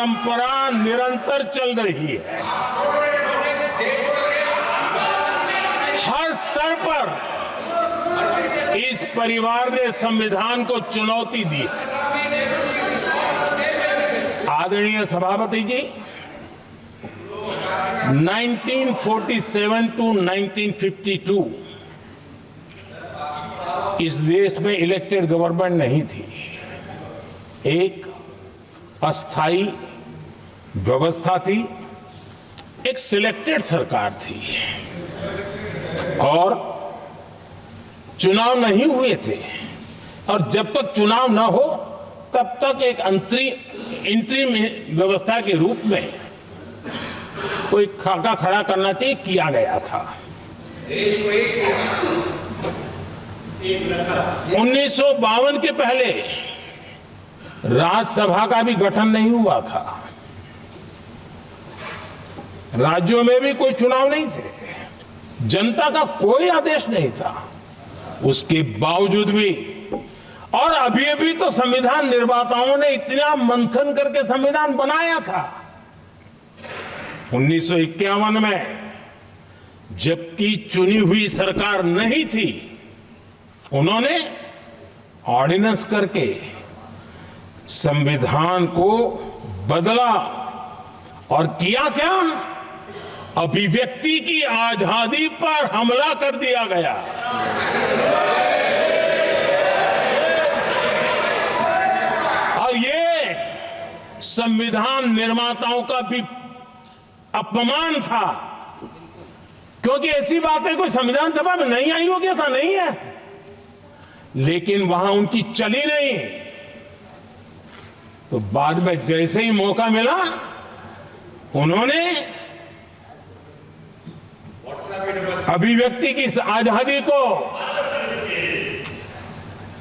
परंपरा निरंतर चल रही है। हर स्तर पर इस परिवार ने संविधान को चुनौती दी। आदरणीय सभापति जी, 1947 टू 1952 इस देश में इलेक्टेड गवर्नमेंट नहीं थी। एक अस्थाई व्यवस्था थी, एक सिलेक्टेड सरकार थी और चुनाव नहीं हुए थे। और जब तक चुनाव न हो तब तक एक इंटरिम व्यवस्था के रूप में कोई खाका खड़ा करना चाहिए, किया गया था। 1952 के पहले राज्यसभा का भी गठन नहीं हुआ था, राज्यों में भी कोई चुनाव नहीं थे, जनता का कोई आदेश नहीं था। उसके बावजूद भी, और अभी तो संविधान निर्माताओं ने इतना मंथन करके संविधान बनाया था 1951 में, जबकि चुनी हुई सरकार नहीं थी, उन्होंने ऑर्डिनेंस करके संविधान को बदला और किया क्या? अभिव्यक्ति की आजादी पर हमला कर दिया गया। और ये संविधान निर्माताओं का भी अपमान था, क्योंकि ऐसी बातें कोई संविधान सभा में नहीं आई होगी, ऐसा नहीं है, लेकिन वहां उनकी चली नहीं। तो बाद में जैसे ही मौका मिला, उन्होंने अभिव्यक्ति की आजादी को,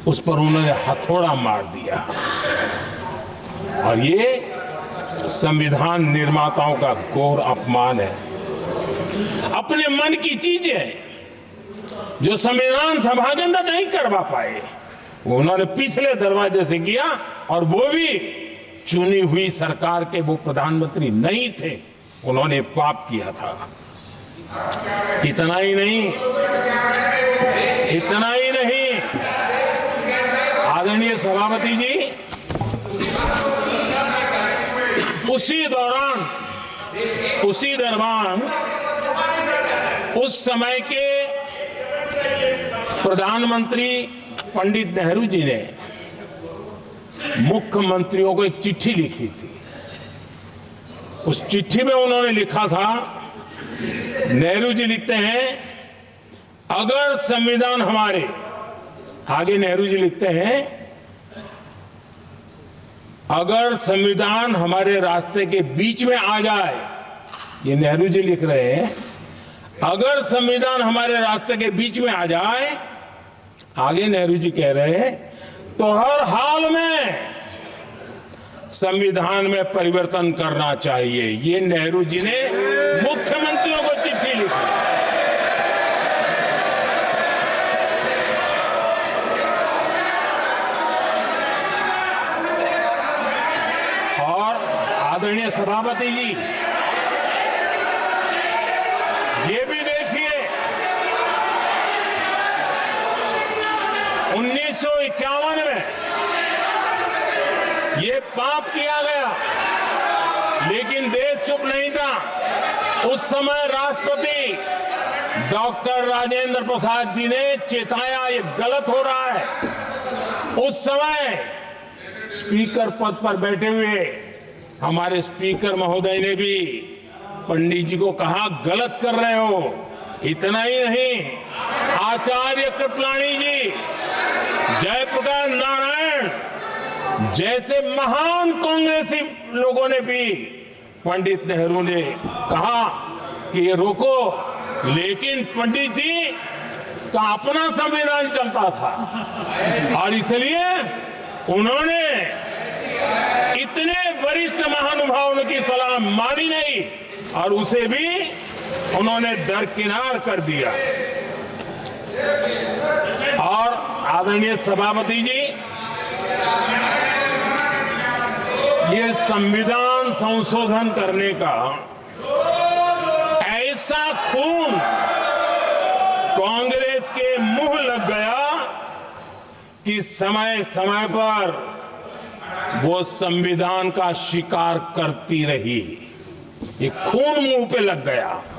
उस पर उन्होंने हथौड़ा मार दिया। और ये संविधान निर्माताओं का घोर अपमान है। अपने मन की चीजें जो संविधान सभा के अंदर नहीं करवा पाए, वो उन्होंने पिछले दरवाजे से किया, और वो भी चुनी हुई सरकार के वो प्रधानमंत्री नहीं थे, उन्होंने पाप किया था। इतना ही नहीं, आदरणीय सभापति जी, उसी दौरान उस समय के प्रधानमंत्री पंडित नेहरू जी ने मुख्यमंत्रियों को एक चिट्ठी लिखी थी। उस चिट्ठी में उन्होंने लिखा था, नेहरू जी लिखते हैं, अगर संविधान हमारे, आगे नेहरू जी लिखते हैं, अगर संविधान हमारे रास्ते के बीच में आ जाए, ये नेहरू जी लिख रहे हैं, अगर संविधान हमारे रास्ते के बीच में आ जाए, आगे नेहरू जी कह रहे हैं, तो हर हाल में संविधान में परिवर्तन करना चाहिए। ये नेहरू जी ने मुख्यमंत्रियों को चिट्ठी लिखी। और आदरणीय सभापति जी, ये भी देखिए, 1951 में ये पाप किया गया, लेकिन देश चुप नहीं था। उस समय राष्ट्रपति डॉक्टर राजेंद्र प्रसाद जी ने चेताया, ये गलत हो रहा है। उस समय स्पीकर पद पर बैठे हुए हमारे स्पीकर महोदय ने भी पंडित जी को कहा, गलत कर रहे हो। इतना ही नहीं, आचार्य कृपलानी जी, जयप्रकाश नारायण जैसे महान कांग्रेसी लोगों ने भी पंडित नेहरू ने कहा कि ये रोको, लेकिन पंडित जी का अपना संविधान चलता था और इसलिए उन्होंने इतने वरिष्ठ महानुभावों की सलाह मानी नहीं और उसे भी उन्होंने दरकिनार कर दिया। और आदरणीय सभापति जी, ये संविधान संविधान संशोधन करने का ऐसा खून कांग्रेस के मुंह लग गया कि समय समय पर वो संविधान का शिकार करती रही। ये खून मुंह पे लग गया।